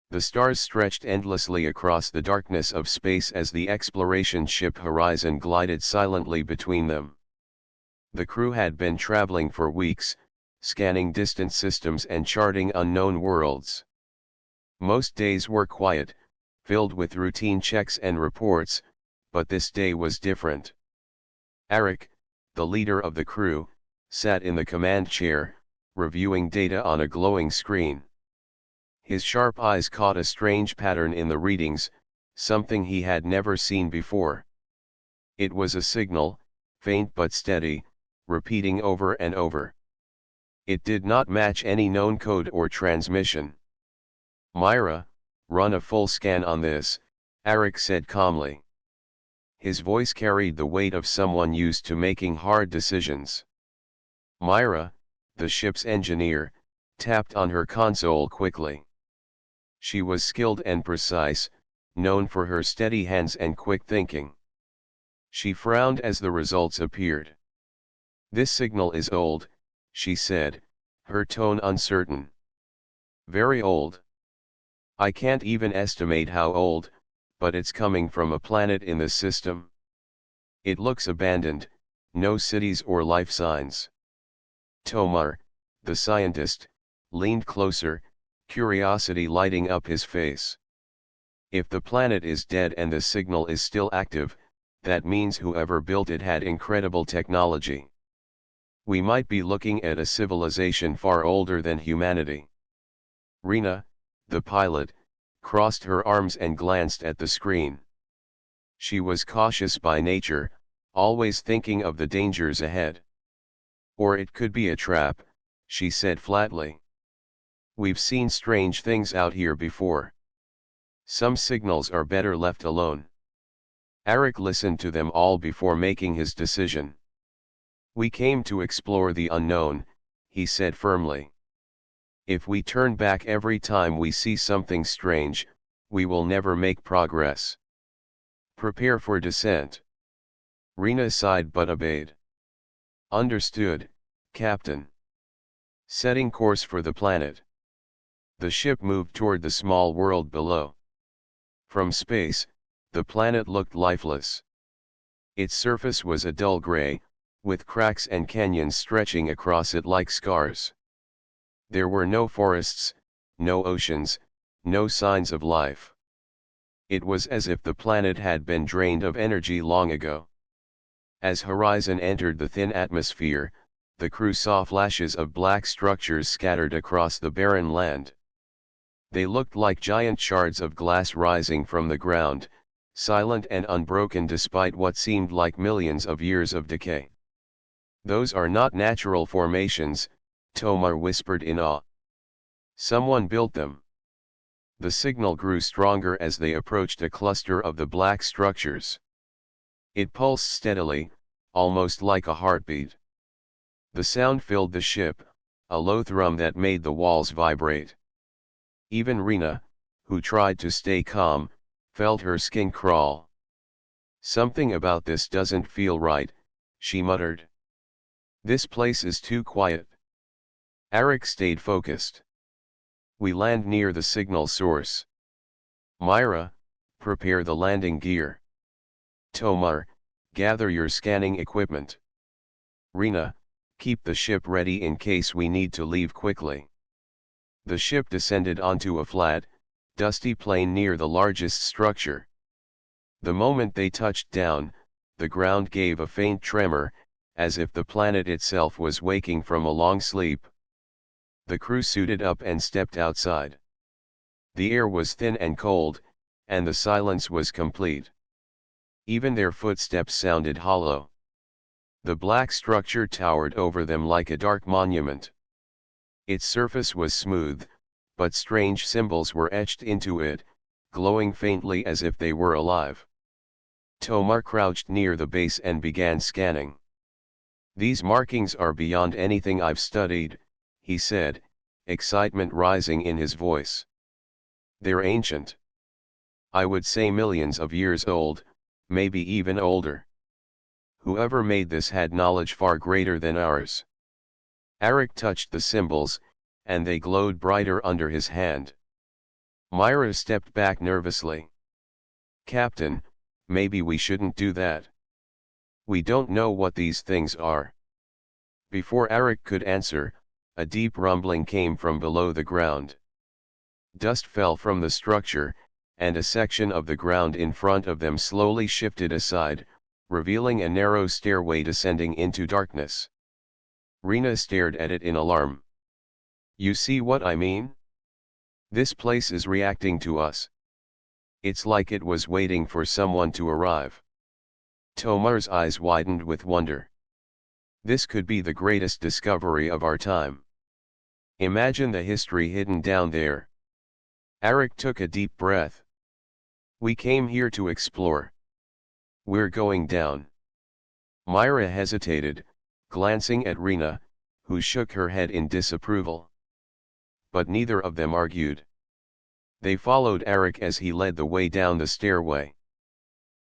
The stars stretched endlessly across the darkness of space as the exploration ship Horizon glided silently between them. The crew had been traveling for weeks, scanning distant systems and charting unknown worlds. Most days were quiet, filled with routine checks and reports, but this day was different. Arik, the leader of the crew, sat in the command chair, reviewing data on a glowing screen. His sharp eyes caught a strange pattern in the readings, something he had never seen before. It was a signal, faint but steady, repeating over and over. It did not match any known code or transmission. "Myra, run a full scan on this," Arik said calmly. His voice carried the weight of someone used to making hard decisions. Myra, the ship's engineer, tapped on her console quickly. She was skilled and precise, known for her steady hands and quick thinking. She frowned as the results appeared. "This signal is old," she said, her tone uncertain. "Very old. I can't even estimate how old, but it's coming from a planet in the system. It looks abandoned, no cities or life signs." Tomar, the scientist, leaned closer, curiosity lighting up his face. "If the planet is dead and the signal is still active, that means whoever built it had incredible technology. We might be looking at a civilization far older than humanity." Rena, the pilot, crossed her arms and glanced at the screen. She was cautious by nature, always thinking of the dangers ahead. "Or it could be a trap," she said flatly. "We've seen strange things out here before. Some signals are better left alone." Arik listened to them all before making his decision. "We came to explore the unknown," he said firmly. "If we turn back every time we see something strange, we will never make progress. Prepare for descent." Rena sighed but obeyed. "Understood, Captain." Setting course for the planet. The ship moved toward the small world below. From space, the planet looked lifeless. Its surface was a dull gray, with cracks and canyons stretching across it like scars. There were no forests, no oceans, no signs of life. It was as if the planet had been drained of energy long ago. As Horizon entered the thin atmosphere, the crew saw flashes of black structures scattered across the barren land. They looked like giant shards of glass rising from the ground, silent and unbroken despite what seemed like millions of years of decay. "Those are not natural formations," Tomar whispered in awe. "Someone built them." The signal grew stronger as they approached a cluster of the black structures. It pulsed steadily, almost like a heartbeat. The sound filled the ship, a low thrum that made the walls vibrate. Even Rena, who tried to stay calm, felt her skin crawl. "Something about this doesn't feel right," she muttered. "This place is too quiet." Arik stayed focused. "We land near the signal source. Myra, prepare the landing gear. Tomar, gather your scanning equipment. Rena, keep the ship ready in case we need to leave quickly." The ship descended onto a flat, dusty plain near the largest structure. The moment they touched down, the ground gave a faint tremor, as if the planet itself was waking from a long sleep. The crew suited up and stepped outside. The air was thin and cold, and the silence was complete. Even their footsteps sounded hollow. The black structure towered over them like a dark monument. Its surface was smooth, but strange symbols were etched into it, glowing faintly as if they were alive. Tomar crouched near the base and began scanning. "These markings are beyond anything I've studied," he said, excitement rising in his voice. "They're ancient. I would say millions of years old, maybe even older. Whoever made this had knowledge far greater than ours." Arik touched the symbols, and they glowed brighter under his hand. Myra stepped back nervously. "Captain, maybe we shouldn't do that. We don't know what these things are." Before Arik could answer, a deep rumbling came from below the ground. Dust fell from the structure, and a section of the ground in front of them slowly shifted aside, revealing a narrow stairway descending into darkness. Rena stared at it in alarm. "You see what I mean? This place is reacting to us. It's like it was waiting for someone to arrive." Tomar's eyes widened with wonder. This could be the greatest discovery of our time. Imagine the history hidden down there. Arik took a deep breath. "We came here to explore. We're going down." Myra hesitated, glancing at Rena, who shook her head in disapproval. But neither of them argued. They followed Arik as he led the way down the stairway.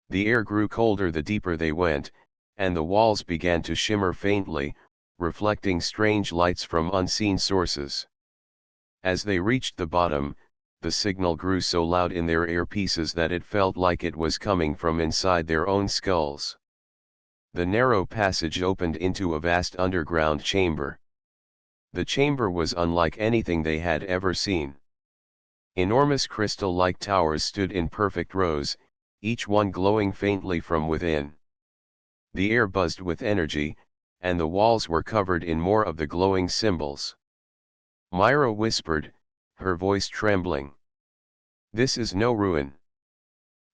The air grew colder the deeper they went, and the walls began to shimmer faintly, reflecting strange lights from unseen sources. As they reached the bottom, the signal grew so loud in their earpieces that it felt like it was coming from inside their own skulls. The narrow passage opened into a vast underground chamber. The chamber was unlike anything they had ever seen. Enormous crystal-like towers stood in perfect rows, each one glowing faintly from within. The air buzzed with energy, and the walls were covered in more of the glowing symbols. Myra whispered, her voice trembling. "This is no ruin.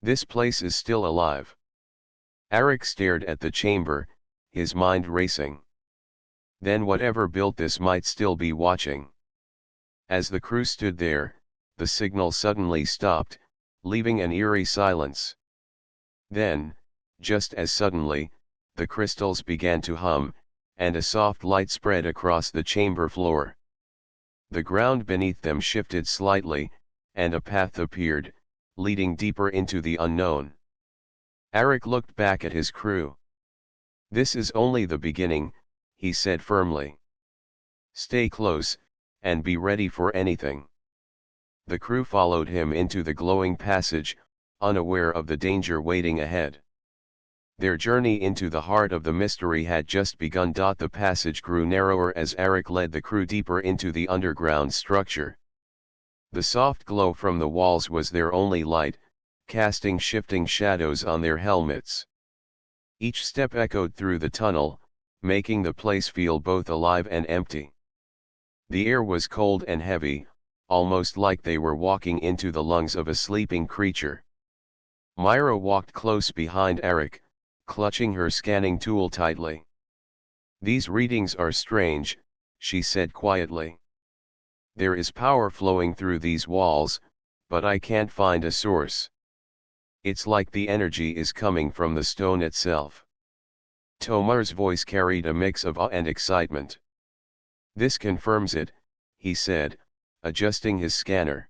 This place is still alive." Arik stared at the chamber, his mind racing. Then whatever built this might still be watching. As the crew stood there, the signal suddenly stopped, leaving an eerie silence. Then, just as suddenly, the crystals began to hum, and a soft light spread across the chamber floor. The ground beneath them shifted slightly, and a path appeared, leading deeper into the unknown. Arik looked back at his crew. "This is only the beginning," he said firmly. "Stay close, and be ready for anything." The crew followed him into the glowing passage, unaware of the danger waiting ahead. Their journey into the heart of the mystery had just begun. The passage grew narrower as Arik led the crew deeper into the underground structure. The soft glow from the walls was their only light, casting shifting shadows on their helmets. Each step echoed through the tunnel, making the place feel both alive and empty. The air was cold and heavy, almost like they were walking into the lungs of a sleeping creature. Myra walked close behind Arik, clutching her scanning tool tightly. "These readings are strange," she said quietly. "There is power flowing through these walls, but I can't find a source. It's like the energy is coming from the stone itself." Tomar's voice carried a mix of awe and excitement. "This confirms it," he said, adjusting his scanner.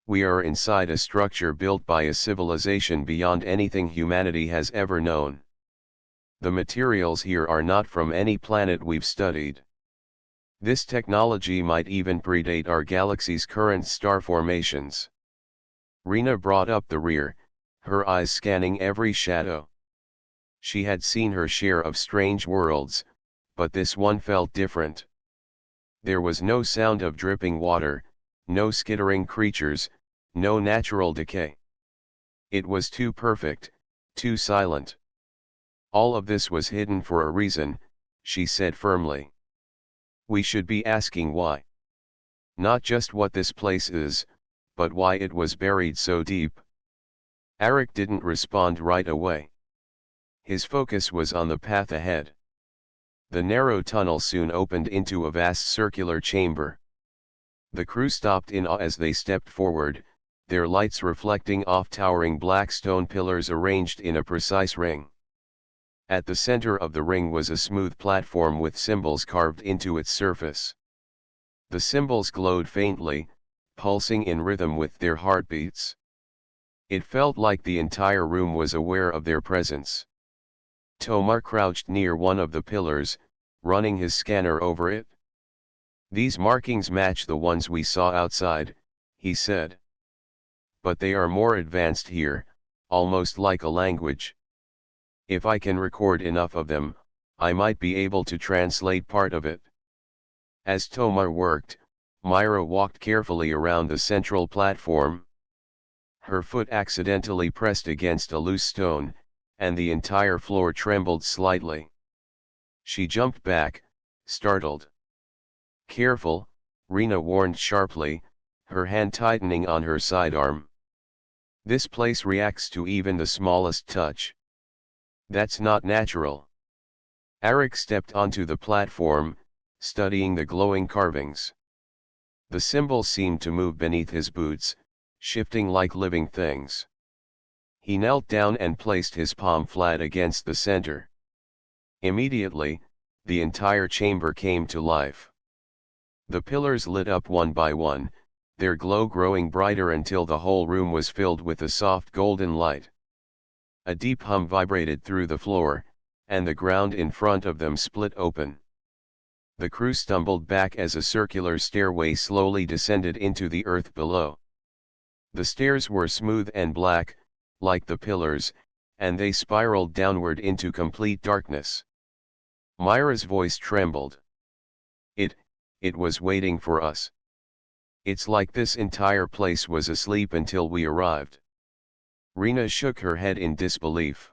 "We are inside a structure built by a civilization beyond anything humanity has ever known. The materials here are not from any planet we've studied. This technology might even predate our galaxy's current star formations." Rena brought up the rear, her eyes scanning every shadow. She had seen her share of strange worlds, but this one felt different. There was no sound of dripping water, no skittering creatures, no natural decay. It was too perfect, too silent. "All of this was hidden for a reason," she said firmly. "We should be asking why. Not just what this place is, but why it was buried so deep." Arik didn't respond right away. His focus was on the path ahead. The narrow tunnel soon opened into a vast circular chamber. The crew stopped in awe as they stepped forward, their lights reflecting off towering black stone pillars arranged in a precise ring. At the center of the ring was a smooth platform with symbols carved into its surface. The symbols glowed faintly, pulsing in rhythm with their heartbeats. It felt like the entire room was aware of their presence. Tomar crouched near one of the pillars, running his scanner over it. "These markings match the ones we saw outside," he said. but they are more advanced here, almost like a language. If I can record enough of them, I might be able to translate part of it. As Tomar worked, Myra walked carefully around the central platform. Her foot accidentally pressed against a loose stone, and the entire floor trembled slightly. She jumped back, startled. "Careful," Rena warned sharply, her hand tightening on her sidearm. "This place reacts to even the smallest touch. That's not natural." Arik stepped onto the platform, studying the glowing carvings. The symbols seemed to move beneath his boots, shifting like living things. He knelt down and placed his palm flat against the center. Immediately, the entire chamber came to life. The pillars lit up one by one, their glow growing brighter until the whole room was filled with a soft golden light. A deep hum vibrated through the floor, and the ground in front of them split open. The crew stumbled back as a circular stairway slowly descended into the earth below. The stairs were smooth and black, like the pillars, and they spiraled downward into complete darkness. Myra's voice trembled. It was waiting for us. It's like this entire place was asleep until we arrived." Rena shook her head in disbelief.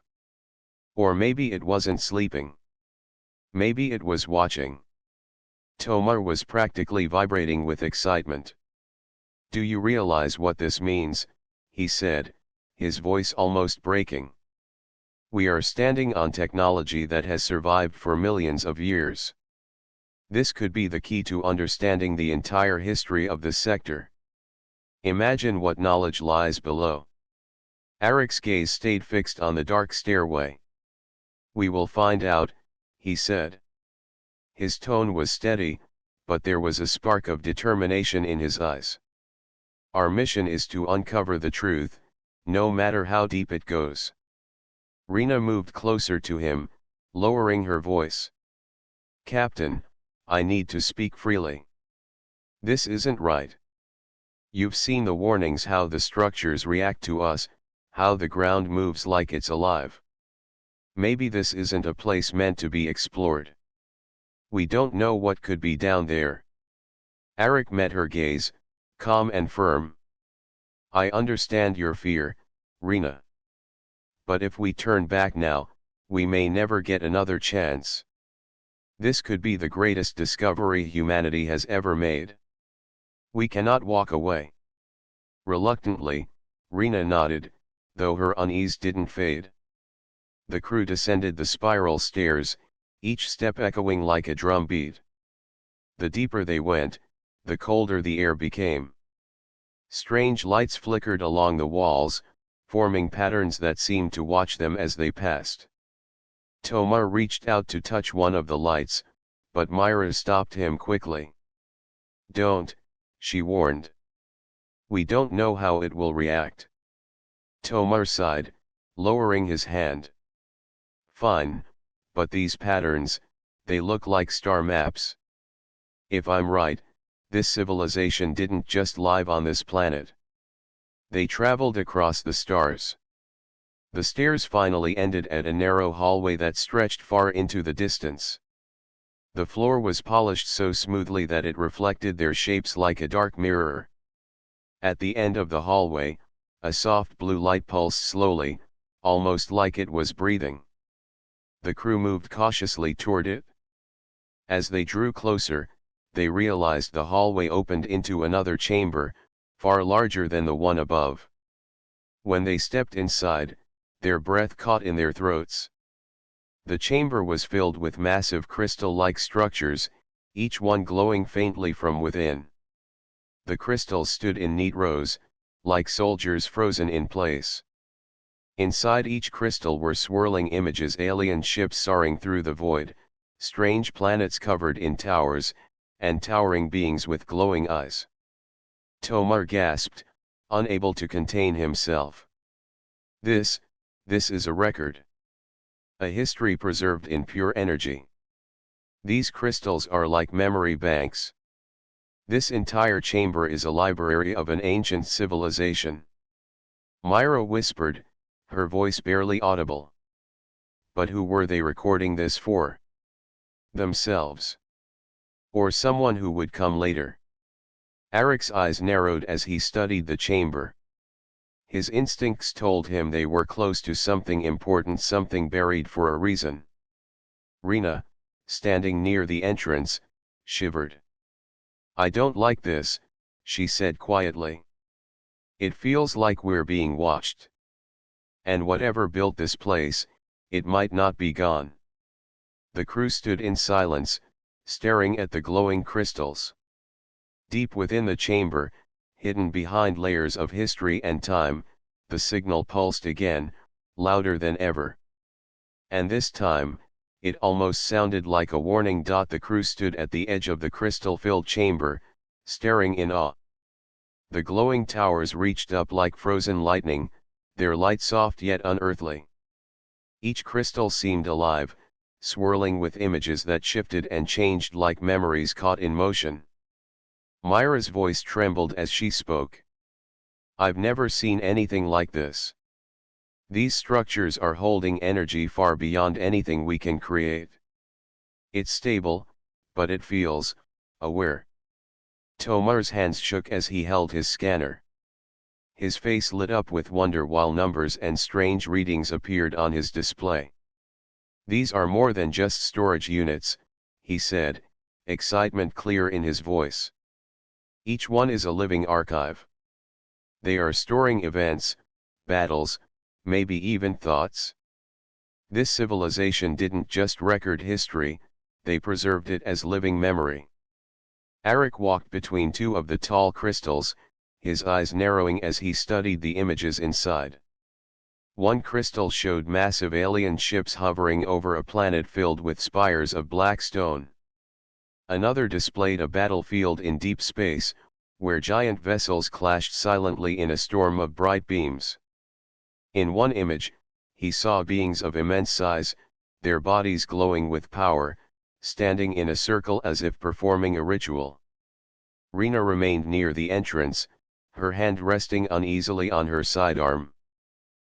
"Or maybe it wasn't sleeping. Maybe it was watching." Tomar was practically vibrating with excitement. "Do you realize what this means?" he said, his voice almost breaking. "We are standing on technology that has survived for millions of years. This could be the key to understanding the entire history of this sector. Imagine what knowledge lies below." Arik's gaze stayed fixed on the dark stairway. "We will find out," he said. His tone was steady, but there was a spark of determination in his eyes. "Our mission is to uncover the truth, no matter how deep it goes." Rena moved closer to him, lowering her voice. "Captain, I need to speak freely. This isn't right. You've seen the warnings, how the structures react to us, how the ground moves like it's alive. Maybe this isn't a place meant to be explored. We don't know what could be down there." Arik met her gaze, calm and firm. "I understand your fear, Rena. But if we turn back now, we may never get another chance. This could be the greatest discovery humanity has ever made. We cannot walk away." Reluctantly, Rena nodded, though her unease didn't fade. The crew descended the spiral stairs, each step echoing like a drum beat. The deeper they went, the colder the air became. Strange lights flickered along the walls, forming patterns that seemed to watch them as they passed. Tomar reached out to touch one of the lights, but Myra stopped him quickly. "Don't," she warned. "We don't know how it will react." Tomar sighed, lowering his hand. "Fine, but these patterns, they look like star maps. If I'm right, this civilization didn't just live on this planet. They traveled across the stars." The stairs finally ended at a narrow hallway that stretched far into the distance. The floor was polished so smoothly that it reflected their shapes like a dark mirror. At the end of the hallway, a soft blue light pulsed slowly, almost like it was breathing. The crew moved cautiously toward it. As they drew closer, they realized the hallway opened into another chamber, far larger than the one above. When they stepped inside, their breath caught in their throats. The chamber was filled with massive crystal-like structures, each one glowing faintly from within. The crystals stood in neat rows, like soldiers frozen in place. Inside each crystal were swirling images, alien ships soaring through the void, strange planets covered in towers, and towering beings with glowing eyes. Tomar gasped, unable to contain himself. This is a record. A history preserved in pure energy. These crystals are like memory banks. This entire chamber is a library of an ancient civilization. Myra whispered, her voice barely audible. But who were they recording this for? Themselves? Or someone who would come later? Eric's eyes narrowed as he studied the chamber. His instincts told him they were close to something important, something buried for a reason. Rena, standing near the entrance, shivered. "I don't like this," she said quietly. "It feels like we're being watched. And whatever built this place, it might not be gone." The crew stood in silence, staring at the glowing crystals. Deep within the chamber, hidden behind layers of history and time, the signal pulsed again, louder than ever. And this time, it almost sounded like a warning. The crew stood at the edge of the crystal-filled chamber, staring in awe. The glowing towers reached up like frozen lightning, their light soft yet unearthly. Each crystal seemed alive, swirling with images that shifted and changed like memories caught in motion. Myra's voice trembled as she spoke. "I've never seen anything like this. These structures are holding energy far beyond anything we can create. It's stable, but it feels aware." Tomar's hands shook as he held his scanner. His face lit up with wonder while numbers and strange readings appeared on his display. "These are more than just storage units," he said, excitement clear in his voice. "Each one is a living archive. They are storing events, battles, maybe even thoughts. This civilization didn't just record history, they preserved it as living memory." Eric walked between two of the tall crystals, his eyes narrowing as he studied the images inside. One crystal showed massive alien ships hovering over a planet filled with spires of black stone. Another displayed a battlefield in deep space, where giant vessels clashed silently in a storm of bright beams. In one image, he saw beings of immense size, their bodies glowing with power, standing in a circle as if performing a ritual. Rena remained near the entrance, her hand resting uneasily on her sidearm.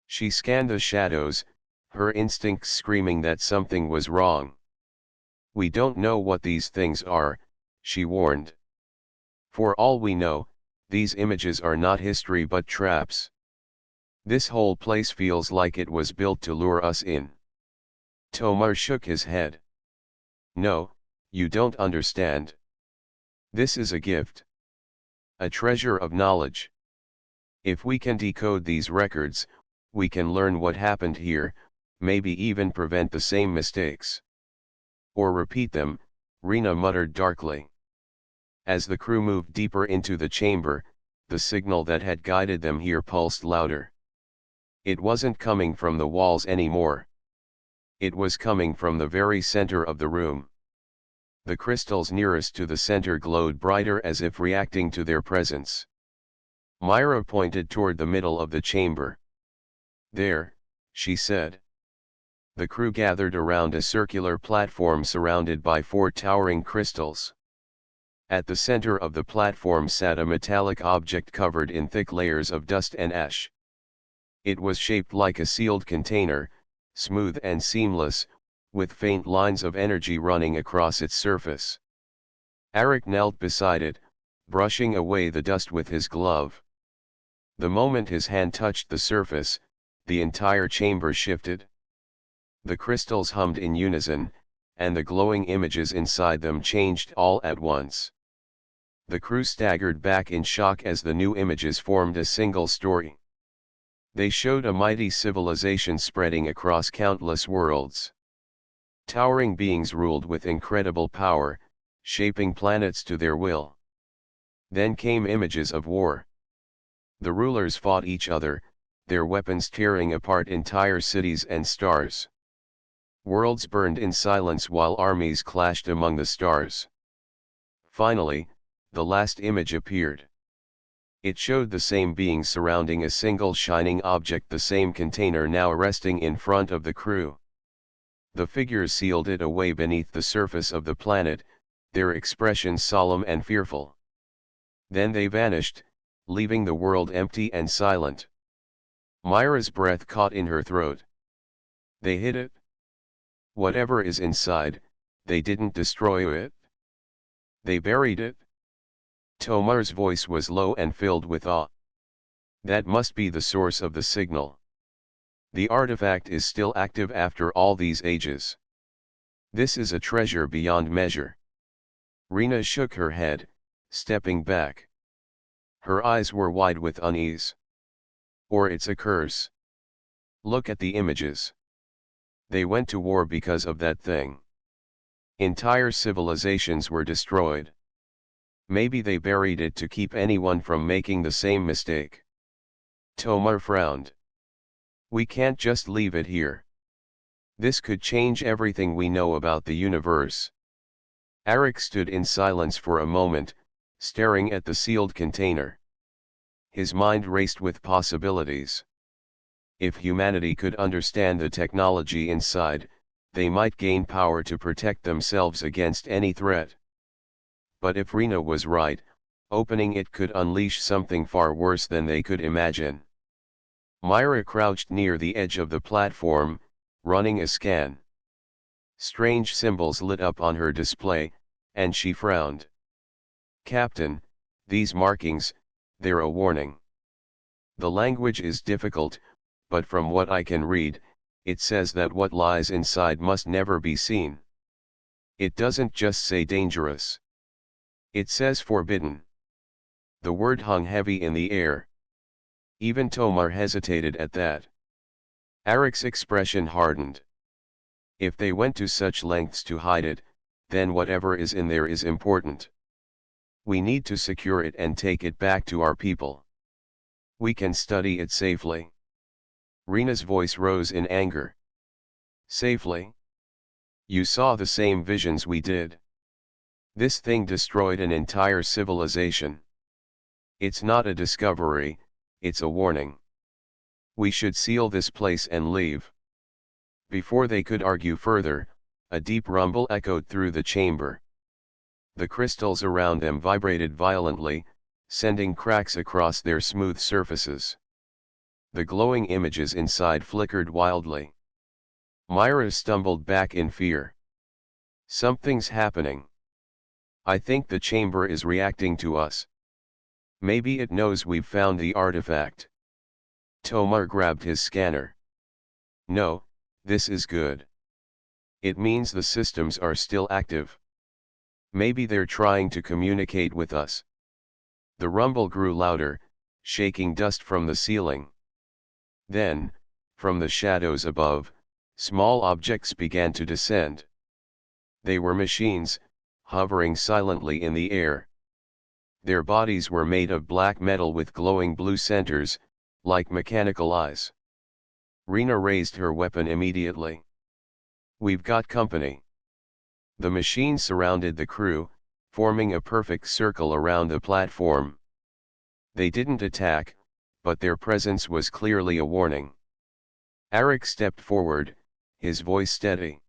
She scanned the shadows, her instincts screaming that something was wrong. "We don't know what these things are," she warned. "For all we know, these images are not history but traps. This whole place feels like it was built to lure us in." Tomar shook his head. "No, you don't understand. This is a gift. A treasure of knowledge. If we can decode these records, we can learn what happened here, maybe even prevent the same mistakes. Or repeat them," Rena muttered darkly. As the crew moved deeper into the chamber, the signal that had guided them here pulsed louder. It wasn't coming from the walls anymore. It was coming from the very center of the room. The crystals nearest to the center glowed brighter as if reacting to their presence. Myra pointed toward the middle of the chamber. "There," she said. The crew gathered around a circular platform surrounded by four towering crystals. At the center of the platform sat a metallic object covered in thick layers of dust and ash. It was shaped like a sealed container, smooth and seamless, with faint lines of energy running across its surface. Eric knelt beside it, brushing away the dust with his glove. The moment his hand touched the surface, the entire chamber shifted. The crystals hummed in unison, and the glowing images inside them changed all at once. The crew staggered back in shock as the new images formed a single story. They showed a mighty civilization spreading across countless worlds. Towering beings ruled with incredible power, shaping planets to their will. Then came images of war. The rulers fought each other, their weapons tearing apart entire cities and stars. Worlds burned in silence while armies clashed among the stars. Finally, the last image appeared. It showed the same beings surrounding a single shining object, the same container now resting in front of the crew. The figures sealed it away beneath the surface of the planet, their expressions solemn and fearful. Then they vanished, leaving the world empty and silent. Myra's breath caught in her throat. They hid it? Whatever is inside, they didn't destroy it? They buried it? Tomar's voice was low and filled with awe. That must be the source of the signal. The artifact is still active after all these ages. This is a treasure beyond measure. Rena shook her head, stepping back. Her eyes were wide with unease. Or it's a curse. Look at the images. They went to war because of that thing. Entire civilizations were destroyed. Maybe they buried it to keep anyone from making the same mistake. Tomar frowned. We can't just leave it here. This could change everything we know about the universe. Arik stood in silence for a moment, staring at the sealed container. His mind raced with possibilities. If humanity could understand the technology inside, they might gain power to protect themselves against any threat. But if Rena was right, opening it could unleash something far worse than they could imagine. Myra crouched near the edge of the platform, running a scan. Strange symbols lit up on her display, and she frowned. Captain, these markings, they're a warning. The language is difficult, but from what I can read, it says that what lies inside must never be seen. It doesn't just say dangerous. It says forbidden. The word hung heavy in the air. Even Tomar hesitated at that. Arik's expression hardened. If they went to such lengths to hide it, then whatever is in there is important. We need to secure it and take it back to our people. We can study it safely. Rena's voice rose in anger. Safely? You saw the same visions we did. This thing destroyed an entire civilization. It's not a discovery, it's a warning. We should seal this place and leave. Before they could argue further, a deep rumble echoed through the chamber. The crystals around them vibrated violently, sending cracks across their smooth surfaces. The glowing images inside flickered wildly. Myra stumbled back in fear. Something's happening. I think the chamber is reacting to us. Maybe it knows we've found the artifact. Tomar grabbed his scanner. No, this is good. It means the systems are still active. Maybe they're trying to communicate with us. The rumble grew louder, shaking dust from the ceiling. Then, from the shadows above, small objects began to descend. They were machines, hovering silently in the air. Their bodies were made of black metal with glowing blue centers, like mechanical eyes. Rena raised her weapon immediately. We've got company. The machines surrounded the crew, forming a perfect circle around the platform. They didn't attack, but their presence was clearly a warning. Arik stepped forward, his voice steady.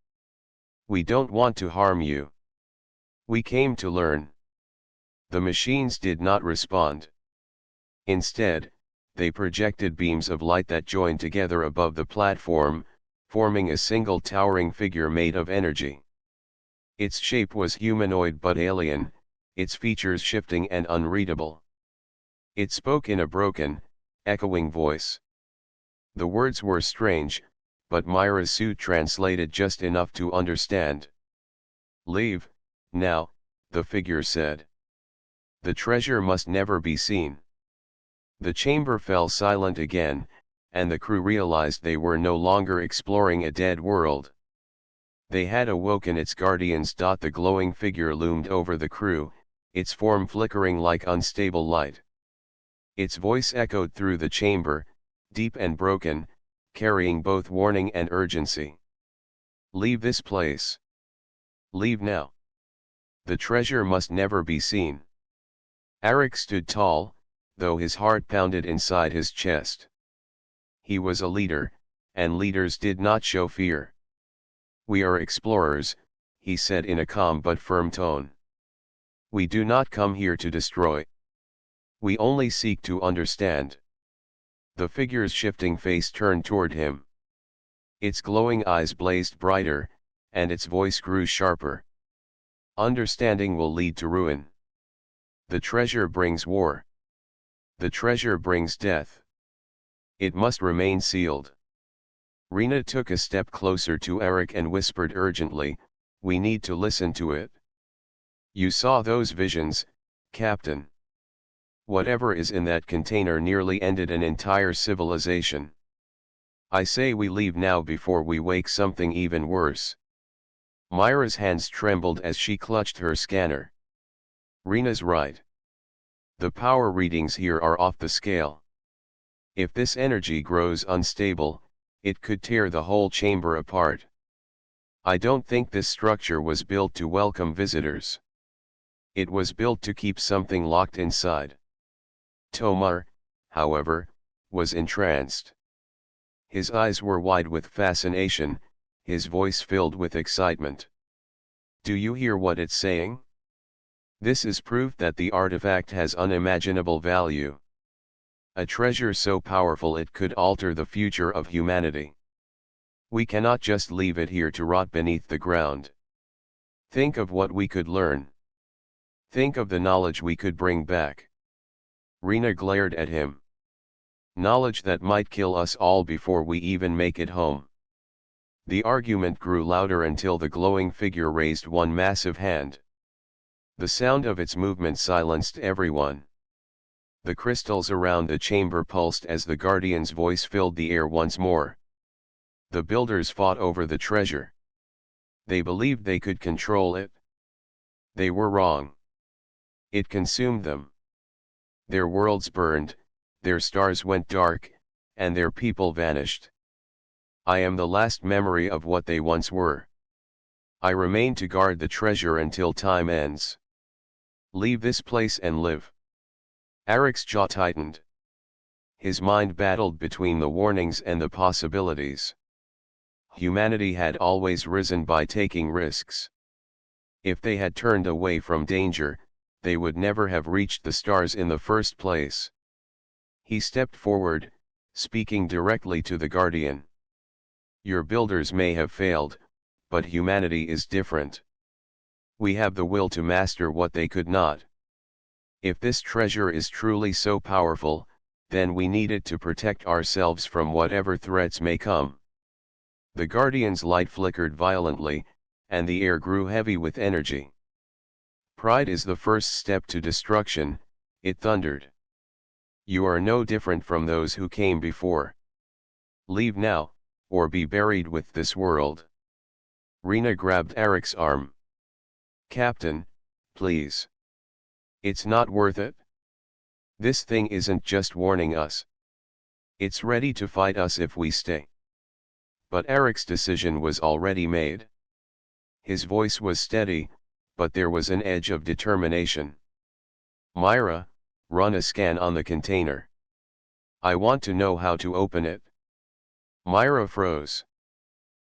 We don't want to harm you. We came to learn. The machines did not respond. Instead, they projected beams of light that joined together above the platform, forming a single towering figure made of energy. Its shape was humanoid but alien, its features shifting and unreadable. It spoke in a broken, echoing voice. The words were strange, but Myra's suit translated just enough to understand. Leave, now, the figure said. The treasure must never be seen. The chamber fell silent again, and the crew realized they were no longer exploring a dead world. They had awoken its guardians. The glowing figure loomed over the crew, its form flickering like unstable light. Its voice echoed through the chamber, deep and broken, carrying both warning and urgency. Leave this place. Leave now. The treasure must never be seen. Arik stood tall, though his heart pounded inside his chest. He was a leader, and leaders did not show fear. We are explorers, he said in a calm but firm tone. We do not come here to destroy. We only seek to understand. The figure's shifting face turned toward him. Its glowing eyes blazed brighter, and its voice grew sharper. Understanding will lead to ruin. The treasure brings war. The treasure brings death. It must remain sealed. Rena took a step closer to Eric and whispered urgently, "We need to listen to it." "You saw those visions, Captain. Whatever is in that container nearly ended an entire civilization. I say we leave now before we wake something even worse." Myra's hands trembled as she clutched her scanner. Rena's right. The power readings here are off the scale. If this energy grows unstable, it could tear the whole chamber apart. I don't think this structure was built to welcome visitors. It was built to keep something locked inside. Tomar, however, was entranced. His eyes were wide with fascination, his voice filled with excitement. "Do you hear what it's saying? This is proof that the artifact has unimaginable value. A treasure so powerful it could alter the future of humanity. We cannot just leave it here to rot beneath the ground. Think of what we could learn. Think of the knowledge we could bring back." Rena glared at him. "Knowledge that might kill us all before we even make it home." The argument grew louder until the glowing figure raised one massive hand. The sound of its movement silenced everyone. The crystals around the chamber pulsed as the Guardian's voice filled the air once more. The builders fought over the treasure. They believed they could control it. They were wrong. It consumed them. Their worlds burned, their stars went dark, and their people vanished. I am the last memory of what they once were. I remain to guard the treasure until time ends. Leave this place and live." Eric's jaw tightened. His mind battled between the warnings and the possibilities. Humanity had always risen by taking risks. If they had turned away from danger, they would never have reached the stars in the first place. He stepped forward, speaking directly to the Guardian. "Your builders may have failed, but humanity is different. We have the will to master what they could not. If this treasure is truly so powerful, then we need it to protect ourselves from whatever threats may come." The Guardian's light flickered violently, and the air grew heavy with energy. "Pride is the first step to destruction," it thundered. "You are no different from those who came before. Leave now, or be buried with this world." Rena grabbed Eric's arm. "Captain, please. It's not worth it. This thing isn't just warning us. It's ready to fight us if we stay." But Eric's decision was already made. His voice was steady, but there was an edge of determination. "Myra, run a scan on the container. I want to know how to open it." Myra froze.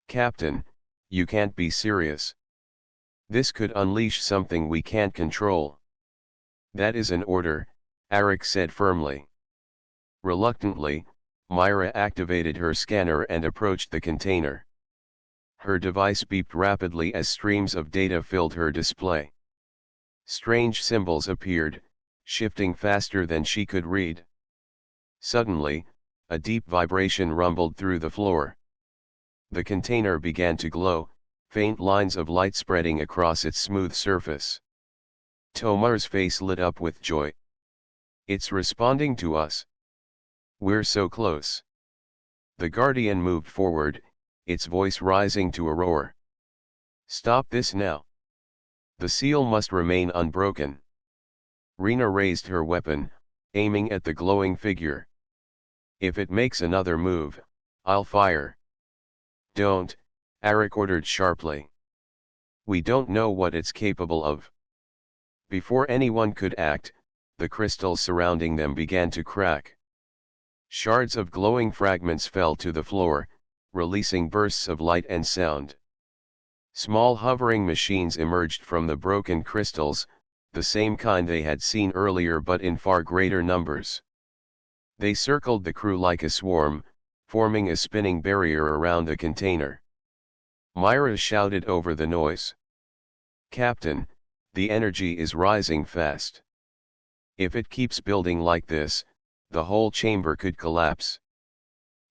"Captain, you can't be serious. This could unleash something we can't control." "That is an order," Eric said firmly. Reluctantly, Myra activated her scanner and approached the container. Her device beeped rapidly as streams of data filled her display. Strange symbols appeared, shifting faster than she could read. Suddenly, a deep vibration rumbled through the floor. The container began to glow, faint lines of light spreading across its smooth surface. Tomar's face lit up with joy. "It's responding to us. We're so close." The Guardian moved forward, its voice rising to a roar. "Stop this now. The seal must remain unbroken." Rena raised her weapon, aiming at the glowing figure. "If it makes another move, I'll fire." "Don't," Eric ordered sharply. "We don't know what it's capable of." Before anyone could act, the crystals surrounding them began to crack. Shards of glowing fragments fell to the floor, releasing bursts of light and sound. Small hovering machines emerged from the broken crystals, the same kind they had seen earlier but in far greater numbers. They circled the crew like a swarm, forming a spinning barrier around the container. Myra shouted over the noise. "Captain, the energy is rising fast. If it keeps building like this, the whole chamber could collapse."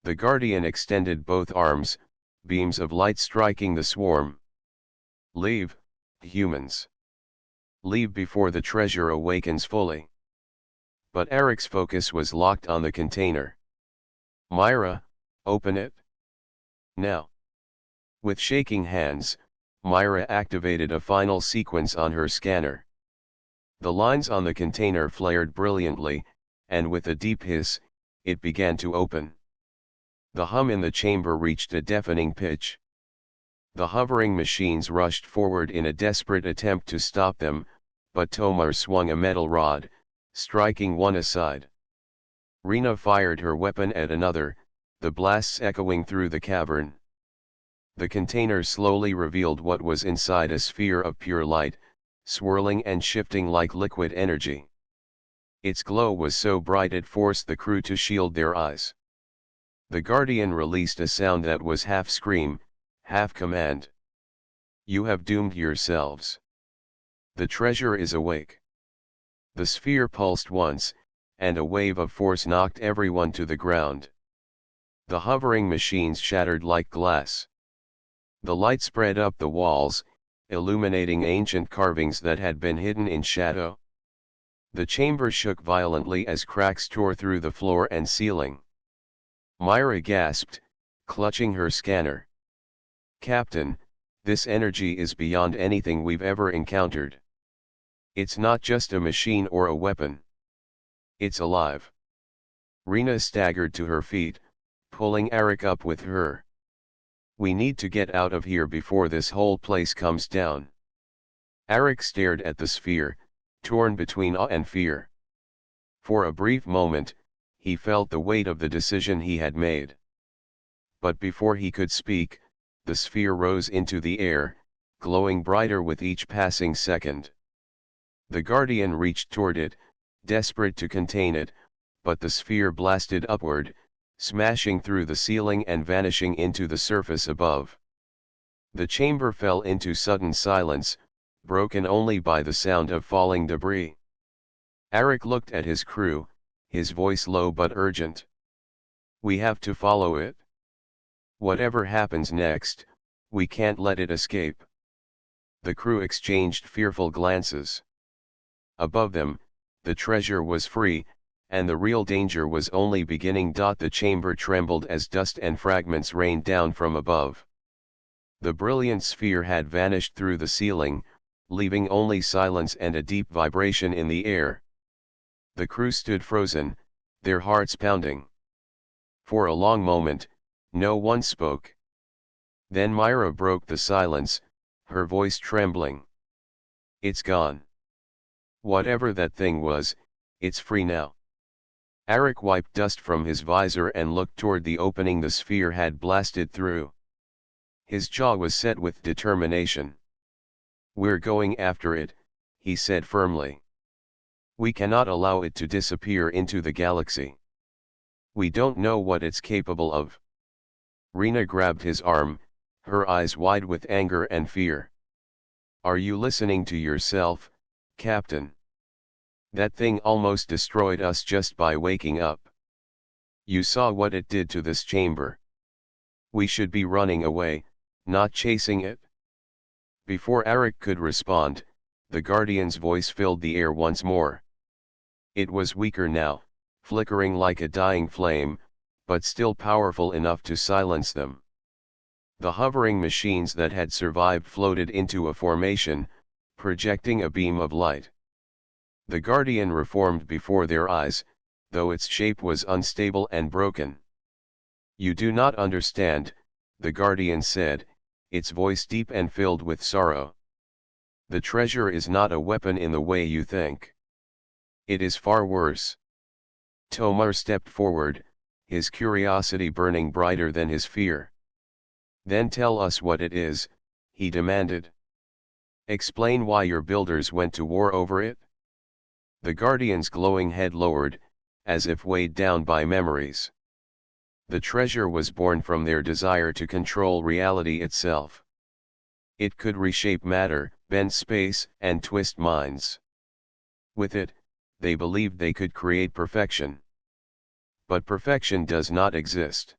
The Guardian extended both arms, beams of light striking the swarm. "Leave, humans. Leave before the treasure awakens fully." But Eric's focus was locked on the container. "Myra, open it. Now." With shaking hands, Myra activated a final sequence on her scanner. The lines on the container flared brilliantly, and with a deep hiss, it began to open. The hum in the chamber reached a deafening pitch. The hovering machines rushed forward in a desperate attempt to stop them, but Tomar swung a metal rod, striking one aside. Rena fired her weapon at another, the blasts echoing through the cavern. The container slowly revealed what was inside, a sphere of pure light, swirling and shifting like liquid energy. Its glow was so bright it forced the crew to shield their eyes. The Guardian released a sound that was half scream, half command. "You have doomed yourselves. The treasure is awake." The sphere pulsed once, and a wave of force knocked everyone to the ground. The hovering machines shattered like glass. The light spread up the walls, illuminating ancient carvings that had been hidden in shadow. The chamber shook violently as cracks tore through the floor and ceiling. Myra gasped, clutching her scanner. "Captain, this energy is beyond anything we've ever encountered. It's not just a machine or a weapon. It's alive." Rena staggered to her feet, pulling Eric up with her. "We need to get out of here before this whole place comes down." Eric stared at the sphere, torn between awe and fear. For a brief moment, he felt the weight of the decision he had made. But before he could speak, the sphere rose into the air, glowing brighter with each passing second. The Guardian reached toward it, desperate to contain it, but the sphere blasted upward, smashing through the ceiling and vanishing into the surface above. The chamber fell into sudden silence, broken only by the sound of falling debris. Eric looked at his crew, his voice low but urgent. "We have to follow it. Whatever happens next, we can't let it escape." The crew exchanged fearful glances. Above them, the treasure was free, and the real danger was only beginning. The chamber trembled as dust and fragments rained down from above. The brilliant sphere had vanished through the ceiling, leaving only silence and a deep vibration in the air. The crew stood frozen, their hearts pounding. For a long moment, no one spoke. Then Myra broke the silence, her voice trembling. "It's gone. Whatever that thing was, it's free now." Eric wiped dust from his visor and looked toward the opening the sphere had blasted through. His jaw was set with determination. "We're going after it," he said firmly. "We cannot allow it to disappear into the galaxy. We don't know what it's capable of." Rena grabbed his arm, her eyes wide with anger and fear. "Are you listening to yourself, Captain? That thing almost destroyed us just by waking up. You saw what it did to this chamber. We should be running away, not chasing it." Before Eric could respond, the Guardian's voice filled the air once more. It was weaker now, flickering like a dying flame, but still powerful enough to silence them. The hovering machines that had survived floated into a formation, projecting a beam of light. The Guardian reformed before their eyes, though its shape was unstable and broken. "You do not understand," the Guardian said, its voice deep and filled with sorrow. "The treasure is not a weapon in the way you think. It is far worse." Tomar stepped forward, his curiosity burning brighter than his fear. "Then tell us what it is," he demanded. "Explain why your builders went to war over it." The Guardian's glowing head lowered, as if weighed down by memories. The treasure was born from their desire to control reality itself. It could reshape matter, bend space, and twist minds. With it, they believed they could create perfection. But perfection does not exist.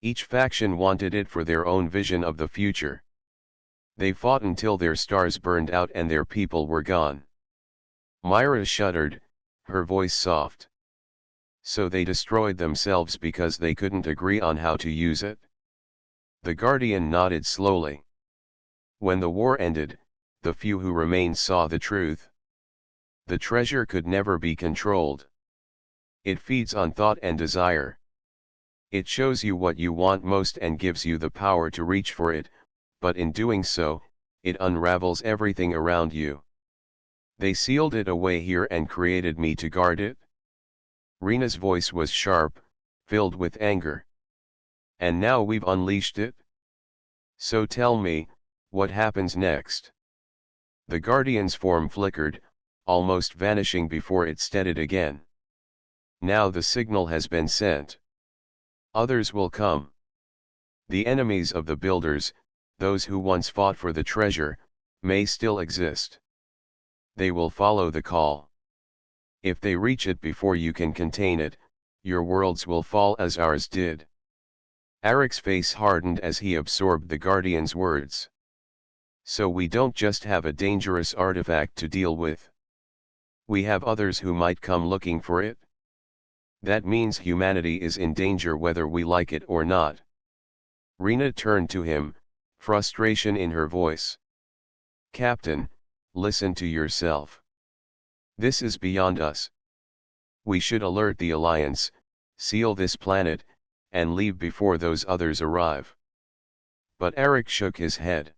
Each faction wanted it for their own vision of the future. They fought until their stars burned out and their people were gone. Myra shuddered, her voice soft. So they destroyed themselves because they couldn't agree on how to use it? The Guardian nodded slowly. When the war ended, the few who remained saw the truth. The treasure could never be controlled. It feeds on thought and desire. It shows you what you want most and gives you the power to reach for it, but in doing so, it unravels everything around you. They sealed it away here and created me to guard it? Rena's voice was sharp, filled with anger. And now we've unleashed it? So tell me, what happens next? The Guardian's form flickered, almost vanishing before it steadied again. Now the signal has been sent. Others will come. The enemies of the builders, those who once fought for the treasure, may still exist. They will follow the call. If they reach it before you can contain it, your worlds will fall as ours did. Eric's face hardened as he absorbed the Guardian's words. So we don't just have a dangerous artifact to deal with. We have others who might come looking for it. That means humanity is in danger whether we like it or not. Rena turned to him, frustration in her voice. Captain, listen to yourself. This is beyond us. We should alert the Alliance, seal this planet, and leave before those others arrive. But Eric shook his head.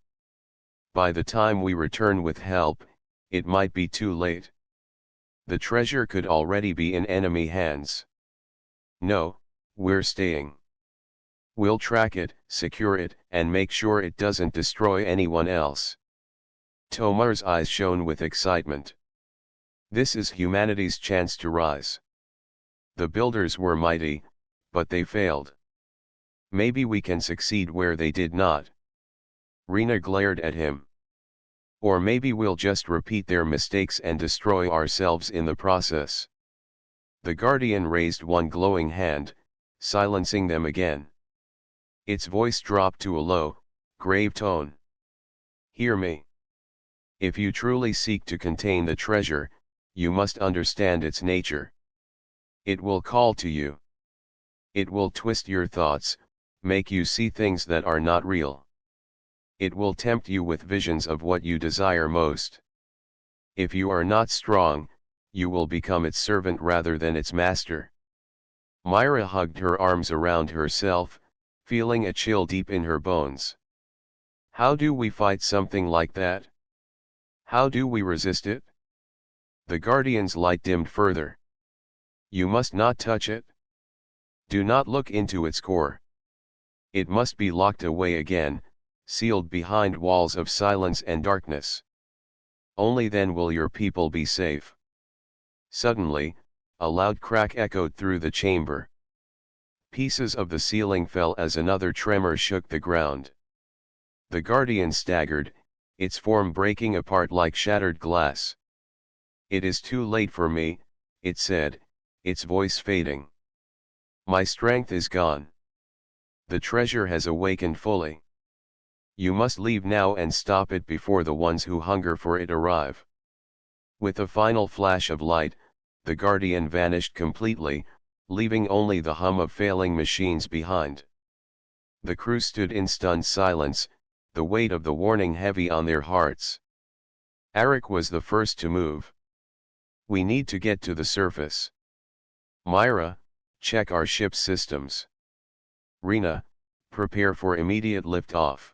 By the time we return with help, it might be too late. The treasure could already be in enemy hands. No, we're staying. We'll track it, secure it, and make sure it doesn't destroy anyone else. Tomar's eyes shone with excitement. This is humanity's chance to rise. The builders were mighty, but they failed. Maybe we can succeed where they did not. Rena glared at him. Or maybe we'll just repeat their mistakes and destroy ourselves in the process. The Guardian raised one glowing hand, silencing them again. Its voice dropped to a low, grave tone. Hear me. If you truly seek to contain the treasure, you must understand its nature. It will call to you. It will twist your thoughts, make you see things that are not real. It will tempt you with visions of what you desire most. If you are not strong, you will become its servant rather than its master. Myra hugged her arms around herself, feeling a chill deep in her bones. How do we fight something like that? How do we resist it? The Guardian's light dimmed further. You must not touch it. Do not look into its core. It must be locked away again, sealed behind walls of silence and darkness. Only then will your people be safe. Suddenly, a loud crack echoed through the chamber. Pieces of the ceiling fell as another tremor shook the ground. The Guardian staggered, its form breaking apart like shattered glass. It is too late for me, it said, its voice fading. My strength is gone. The treasure has awakened fully. You must leave now and stop it before the ones who hunger for it arrive. With a final flash of light, the Guardian vanished completely, leaving only the hum of failing machines behind. The crew stood in stunned silence, the weight of the warning heavy on their hearts. Eric was the first to move. We need to get to the surface. Myra, check our ship's systems. Rena, prepare for immediate liftoff.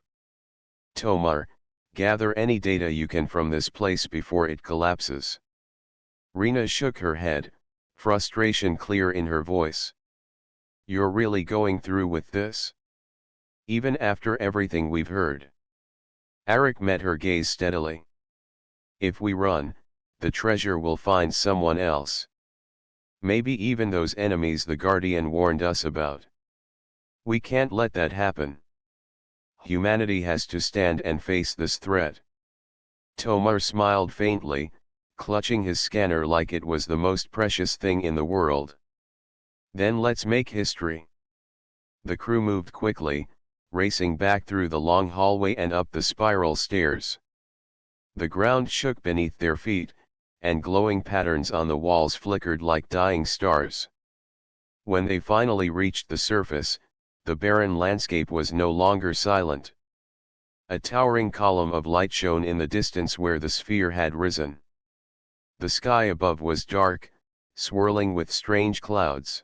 Tomar, gather any data you can from this place before it collapses. Rena shook her head, frustration clear in her voice. You're really going through with this? Even after everything we've heard? Eric met her gaze steadily. If we run, the treasure will find someone else. Maybe even those enemies the Guardian warned us about. We can't let that happen. Humanity has to stand and face this threat. Tomar smiled faintly, clutching his scanner like it was the most precious thing in the world. Then let's make history. The crew moved quickly, racing back through the long hallway and up the spiral stairs. The ground shook beneath their feet, and glowing patterns on the walls flickered like dying stars. When they finally reached the surface, the barren landscape was no longer silent. A towering column of light shone in the distance where the sphere had risen. The sky above was dark, swirling with strange clouds.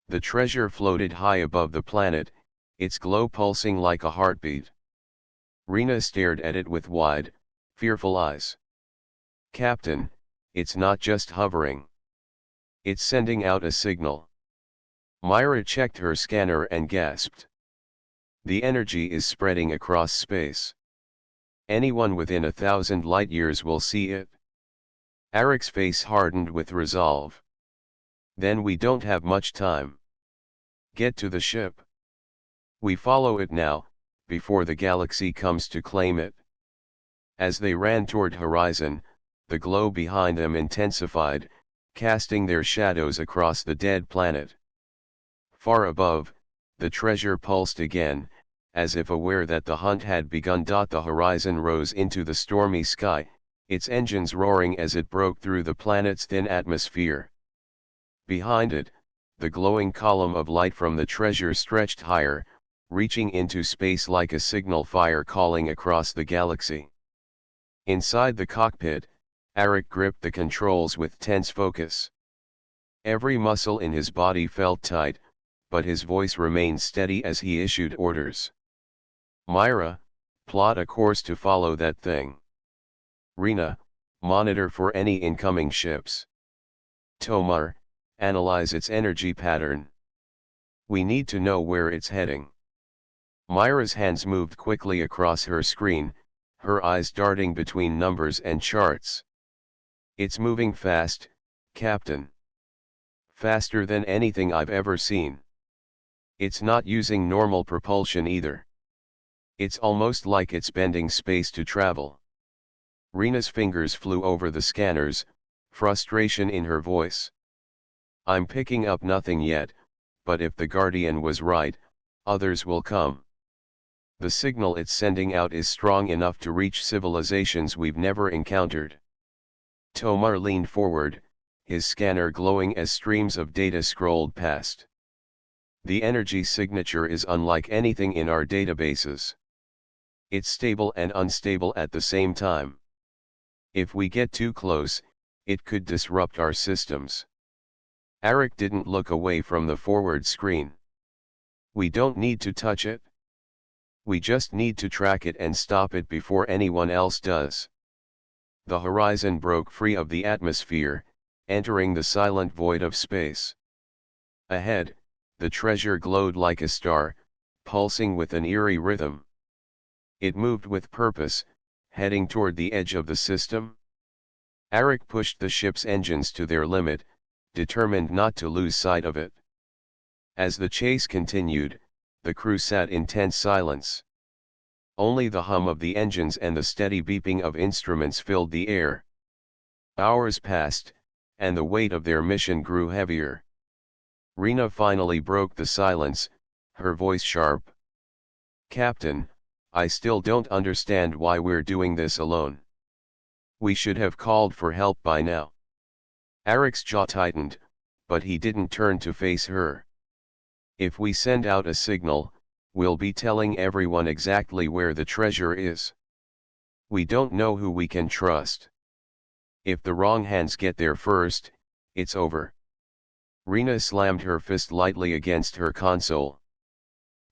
The treasure floated high above the planet, its glow pulsing like a heartbeat. Rena stared at it with wide, fearful eyes. "Captain, it's not just hovering. It's sending out a signal." Myra checked her scanner and gasped. "The energy is spreading across space. Anyone within 1,000 light-years will see it." Arek's face hardened with resolve. "Then we don't have much time. Get to the ship. We follow it now, before the galaxy comes to claim it." As they ran toward horizon, the glow behind them intensified, casting their shadows across the dead planet. Far above, the treasure pulsed again, as if aware that the hunt had begun. The horizon rose into the stormy sky, its engines roaring as it broke through the planet's thin atmosphere. Behind it, the glowing column of light from the treasure stretched higher, reaching into space like a signal fire calling across the galaxy. Inside the cockpit, Arek gripped the controls with tense focus. Every muscle in his body felt tight, but his voice remained steady as he issued orders. "Myra, plot a course to follow that thing. Rena, monitor for any incoming ships. Tomar, analyze its energy pattern. We need to know where it's heading." Myra's hands moved quickly across her screen, her eyes darting between numbers and charts. "It's moving fast, Captain. Faster than anything I've ever seen. It's not using normal propulsion either. It's almost like it's bending space to travel." Rena's fingers flew over the scanners, frustration in her voice. "I'm picking up nothing yet, but if the Guardian was right, others will come. The signal it's sending out is strong enough to reach civilizations we've never encountered." Tomar leaned forward, his scanner glowing as streams of data scrolled past. "The energy signature is unlike anything in our databases. It's stable and unstable at the same time. If we get too close, it could disrupt our systems." Arek didn't look away from the forward screen. "We don't need to touch it. We just need to track it and stop it before anyone else does." The horizon broke free of the atmosphere, entering the silent void of space. Ahead, the treasure glowed like a star, pulsing with an eerie rhythm. It moved with purpose, heading toward the edge of the system. Arek pushed the ship's engines to their limit, determined not to lose sight of it. As the chase continued, the crew sat in tense silence. Only the hum of the engines and the steady beeping of instruments filled the air. Hours passed, and the weight of their mission grew heavier. Rena finally broke the silence, her voice sharp. "Captain, I still don't understand why we're doing this alone. We should have called for help by now." Arek's jaw tightened, but he didn't turn to face her. "If we send out a signal, we'll be telling everyone exactly where the treasure is. We don't know who we can trust. If the wrong hands get there first, it's over." Rena slammed her fist lightly against her console.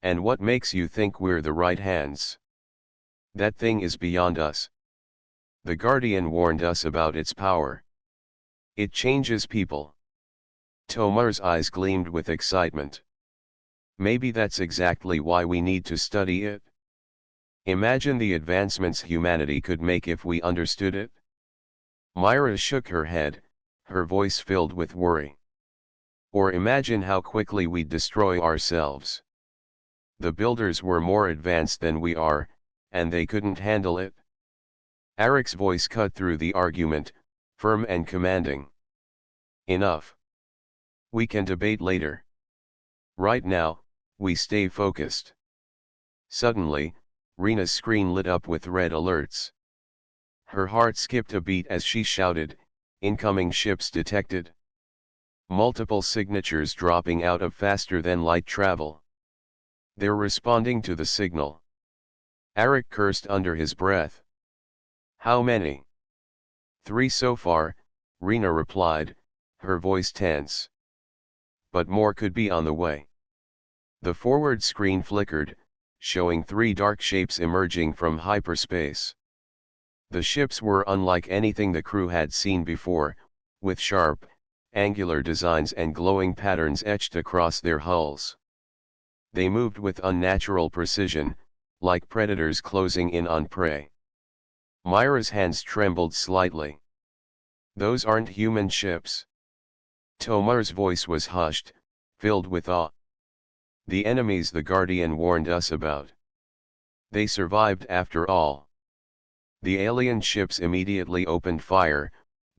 "And what makes you think we're the right hands? That thing is beyond us. The Guardian warned us about its power. It changes people." Tomar's eyes gleamed with excitement. "Maybe that's exactly why we need to study it. Imagine the advancements humanity could make if we understood it." Myra shook her head, her voice filled with worry. Or imagine how quickly we'd destroy ourselves. The builders were more advanced than we are, and they couldn't handle it. Eric's voice cut through the argument, firm and commanding. Enough. We can debate later. Right now, we stay focused. Suddenly, Rena's screen lit up with red alerts. Her heart skipped a beat as she shouted, "Incoming ships detected." Multiple signatures dropping out of faster than light travel. They're responding to the signal. Eric cursed under his breath. How many? 3 so far, Rena replied, her voice tense. But more could be on the way. The forward screen flickered, showing 3 dark shapes emerging from hyperspace. The ships were unlike anything the crew had seen before, with sharp, angular designs and glowing patterns etched across their hulls. They moved with unnatural precision, like predators closing in on prey. Myra's hands trembled slightly. Those aren't human ships. Tomar's voice was hushed, filled with awe. The enemies the Guardian warned us about. They survived after all. The alien ships immediately opened fire,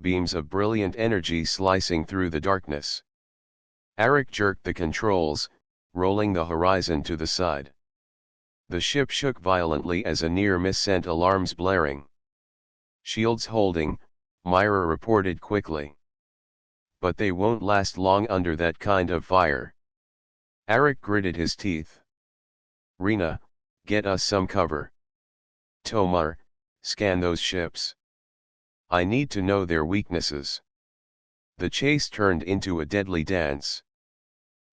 beams of brilliant energy slicing through the darkness. Eric jerked the controls, rolling the horizon to the side. The ship shook violently as a near miss sent alarms blaring. Shields holding, Myra reported quickly. But they won't last long under that kind of fire. Eric gritted his teeth. Rena, get us some cover. Tomar, scan those ships. I need to know their weaknesses. The chase turned into a deadly dance.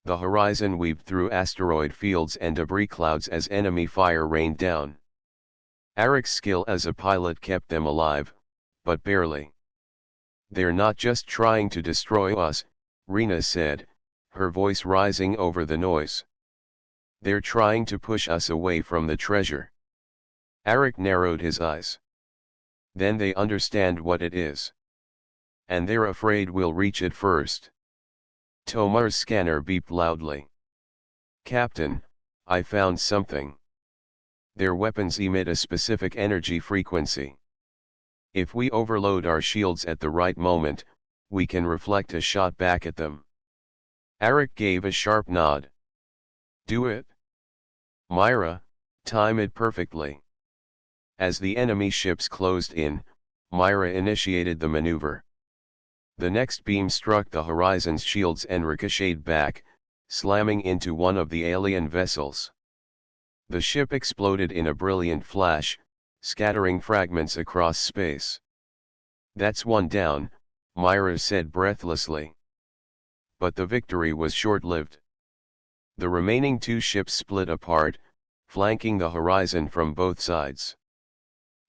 The horizon weaved through asteroid fields and debris clouds as enemy fire rained down. Eric's skill as a pilot kept them alive, but barely. They're not just trying to destroy us, Rena said, her voice rising over the noise. They're trying to push us away from the treasure. Eric narrowed his eyes. Then they understand what it is. And they're afraid we'll reach it first. Tomar's scanner beeped loudly. Captain, I found something. Their weapons emit a specific energy frequency. If we overload our shields at the right moment, we can reflect a shot back at them. Eric gave a sharp nod. Do it. Myra, time it perfectly. As the enemy ships closed in, Myra initiated the maneuver. The next beam struck the horizon's shields and ricocheted back, slamming into one of the alien vessels. The ship exploded in a brilliant flash, scattering fragments across space. That's one down, Myra said breathlessly. But the victory was short-lived. The remaining 2 ships split apart, flanking the horizon from both sides.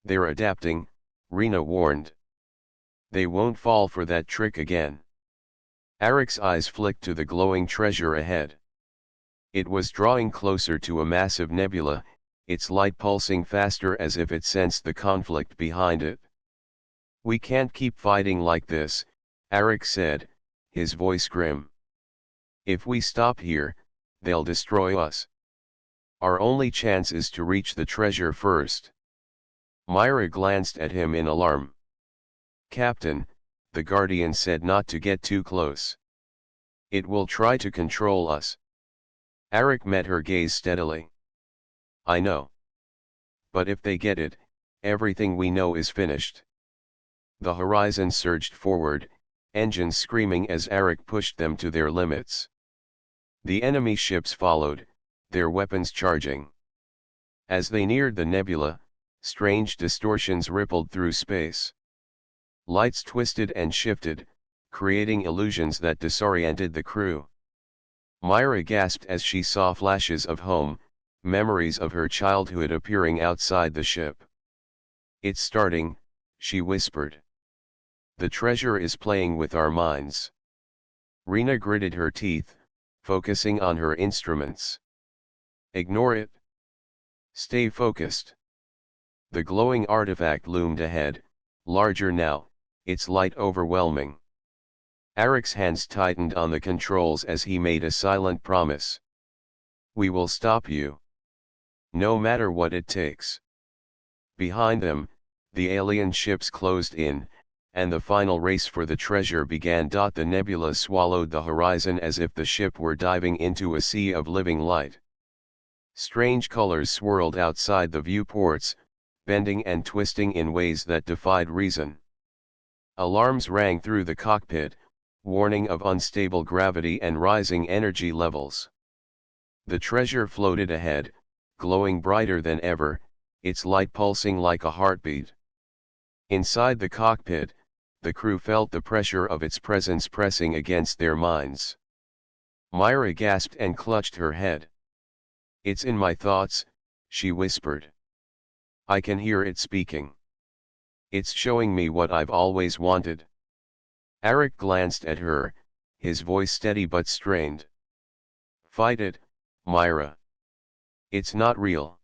They're adapting, Rena warned. They won't fall for that trick again. Eric's eyes flicked to the glowing treasure ahead. It was drawing closer to a massive nebula, its light pulsing faster as if it sensed the conflict behind it. We can't keep fighting like this, Eric said, his voice grim. If we stop here, they'll destroy us. Our only chance is to reach the treasure first. Myra glanced at him in alarm. Captain, the Guardian said not to get too close. It will try to control us. Eric met her gaze steadily. I know. But if they get it, everything we know is finished. The horizon surged forward, engines screaming as Eric pushed them to their limits. The enemy ships followed, their weapons charging. As they neared the nebula, strange distortions rippled through space. Lights twisted and shifted, creating illusions that disoriented the crew. Myra gasped as she saw flashes of home, memories of her childhood appearing outside the ship. It's starting, she whispered. The treasure is playing with our minds. Rena gritted her teeth, focusing on her instruments. Ignore it. Stay focused. The glowing artifact loomed ahead, larger now, its light overwhelming. Eric's hands tightened on the controls as he made a silent promise. We will stop you. No matter what it takes. Behind them, the alien ships closed in, and the final race for the treasure began. The nebula swallowed the horizon as if the ship were diving into a sea of living light. Strange colors swirled outside the viewports, bending and twisting in ways that defied reason. Alarms rang through the cockpit, warning of unstable gravity and rising energy levels. The treasure floated ahead, glowing brighter than ever, its light pulsing like a heartbeat. Inside the cockpit, the crew felt the pressure of its presence pressing against their minds. Myra gasped and clutched her head. It's in my thoughts, she whispered. I can hear it speaking. It's showing me what I've always wanted. Eric glanced at her, his voice steady but strained. Fight it, Myra. It's not real.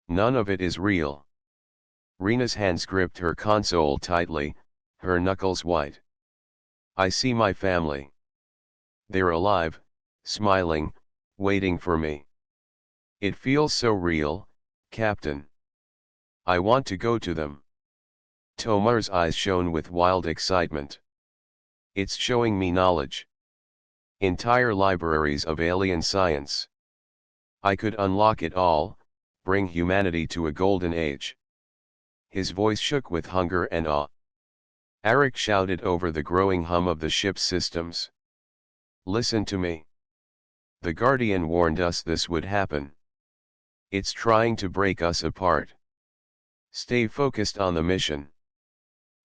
None of it is real. Rena's hands gripped her console tightly, her knuckles white. I see my family. They're alive, smiling, waiting for me. It feels so real, Captain. I want to go to them. Tomar's eyes shone with wild excitement. It's showing me knowledge. Entire libraries of alien science. I could unlock it all, bring humanity to a golden age. His voice shook with hunger and awe. Eric shouted over the growing hum of the ship's systems. Listen to me. The Guardian warned us this would happen. It's trying to break us apart. Stay focused on the mission.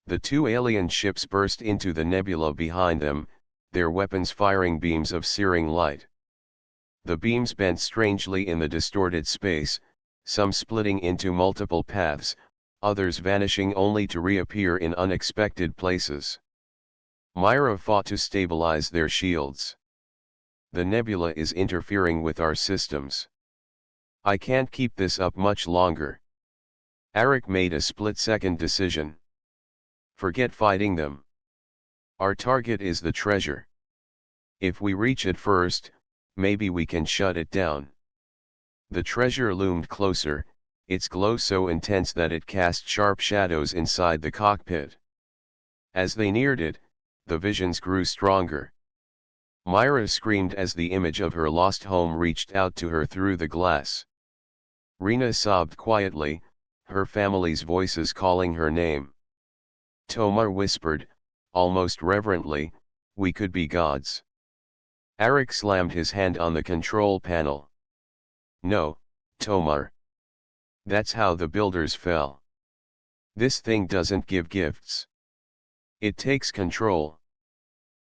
The two alien ships burst into the nebula behind them, their weapons firing beams of searing light. The beams bent strangely in the distorted space, some splitting into multiple paths, others vanishing only to reappear in unexpected places. Myra fought to stabilize their shields. The nebula is interfering with our systems. I can't keep this up much longer. Eric made a split-second decision. Forget fighting them. Our target is the treasure. If we reach it first, maybe we can shut it down. The treasure loomed closer, its glow so intense that it cast sharp shadows inside the cockpit. As they neared it, the visions grew stronger. Myra screamed as the image of her lost home reached out to her through the glass. Rena sobbed quietly, her family's voices calling her name. Tomar whispered, almost reverently, we could be gods. Eric slammed his hand on the control panel. No, Tomar. That's how the builders fell. This thing doesn't give gifts. It takes control.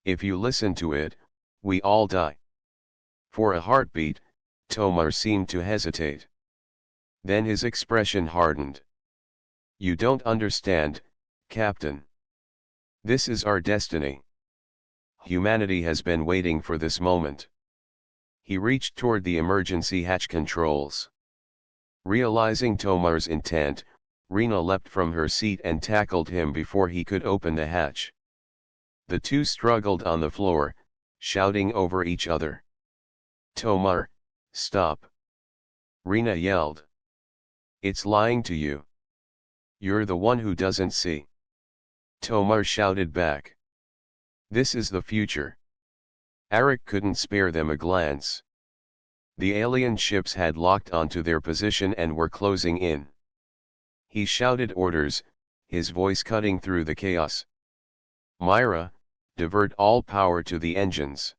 If you listen to it, we all die. For a heartbeat, Tomar seemed to hesitate. Then his expression hardened. You don't understand, Captain. This is our destiny. Humanity has been waiting for this moment. He reached toward the emergency hatch controls. Realizing Tomar's intent, Rena leapt from her seat and tackled him before he could open the hatch. The two struggled on the floor, shouting over each other. Tomar, stop! Rena yelled. It's lying to you. You're the one who doesn't see. Tomar shouted back. This is the future. Eric couldn't spare them a glance. The alien ships had locked onto their position and were closing in. He shouted orders, his voice cutting through the chaos. Myra, divert all power to the engines.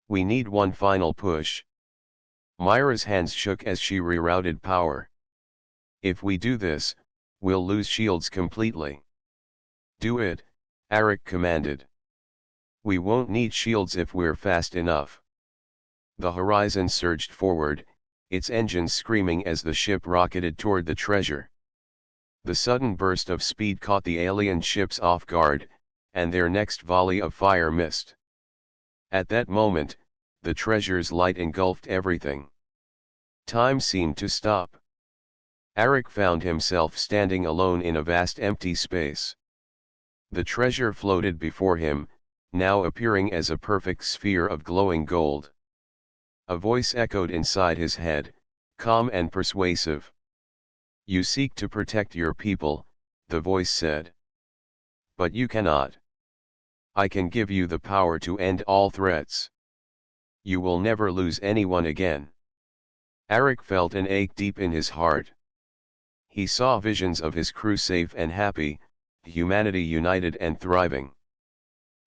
We need one final push. Myra's hands shook as she rerouted power. If we do this, we'll lose shields completely. Do it, Eric commanded. We won't need shields if we're fast enough. The horizon surged forward, its engines screaming as the ship rocketed toward the treasure. The sudden burst of speed caught the alien ships off guard, and their next volley of fire missed. At that moment, the treasure's light engulfed everything. Time seemed to stop. Eric found himself standing alone in a vast empty space. The treasure floated before him, now appearing as a perfect sphere of glowing gold. A voice echoed inside his head, calm and persuasive. "You seek to protect your people," the voice said. "But you cannot. I can give you the power to end all threats. You will never lose anyone again." Arik felt an ache deep in his heart. He saw visions of his crew safe and happy, humanity united and thriving.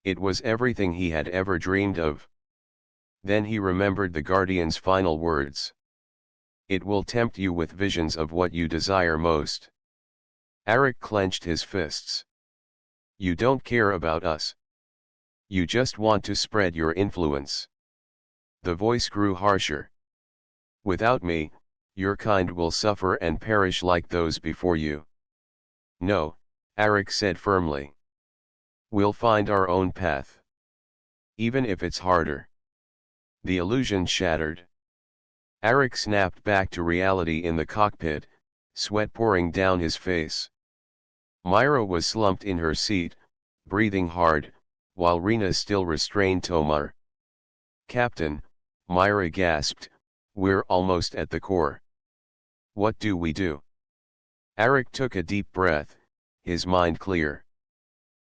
It was everything he had ever dreamed of. Then he remembered the Guardian's final words. "It will tempt you with visions of what you desire most." Arik clenched his fists. "You don't care about us. You just want to spread your influence." The voice grew harsher. "Without me, your kind will suffer and perish like those before you." "No," Arik said firmly. "We'll find our own path. Even if it's harder." The illusion shattered. Arik snapped back to reality in the cockpit, sweat pouring down his face. Myra was slumped in her seat, breathing hard, while Rena still restrained Tomar. "Captain," Myra gasped, "we're almost at the core. What do we do?" Arik took a deep breath, his mind clear.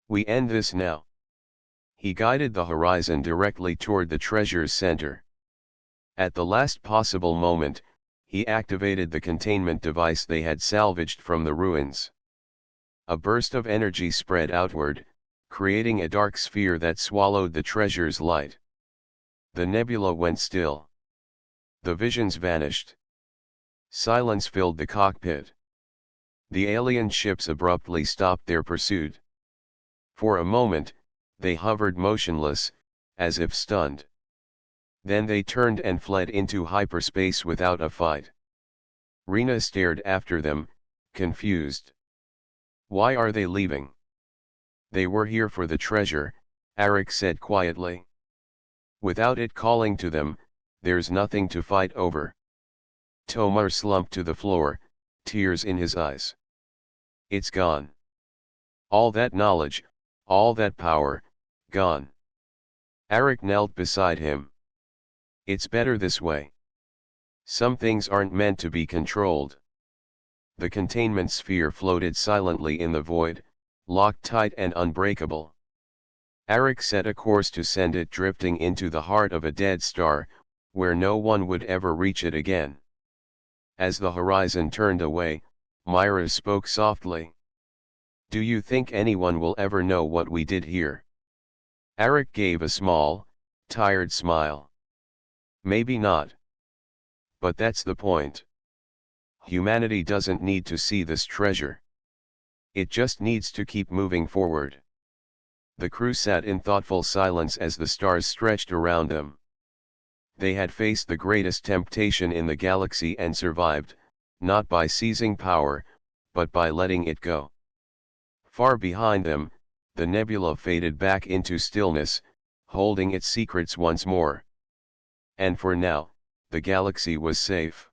"We end this now." He guided the horizon directly toward the treasure's center. At the last possible moment, he activated the containment device they had salvaged from the ruins. A burst of energy spread outward, creating a dark sphere that swallowed the treasure's light. The nebula went still. The visions vanished. Silence filled the cockpit. The alien ships abruptly stopped their pursuit. For a moment, they hovered motionless, as if stunned. Then they turned and fled into hyperspace without a fight. Rena stared after them, confused. "Why are they leaving?" "They were here for the treasure," Arik said quietly. "Without it calling to them, there's nothing to fight over." Tomar slumped to the floor, tears in his eyes. "It's gone. All that knowledge, all that power, gone." Arik knelt beside him. "It's better this way. Some things aren't meant to be controlled." The containment sphere floated silently in the void, locked tight and unbreakable. Arik set a course to send it drifting into the heart of a dead star, where no one would ever reach it again. As the horizon turned away, Myra spoke softly. "Do you think anyone will ever know what we did here?" Arik gave a small, tired smile. "Maybe not. But that's the point. Humanity doesn't need to see this treasure. It just needs to keep moving forward." The crew sat in thoughtful silence as the stars stretched around them. They had faced the greatest temptation in the galaxy and survived, not by seizing power, but by letting it go. Far behind them, the nebula faded back into stillness, holding its secrets once more. And for now, the galaxy was safe.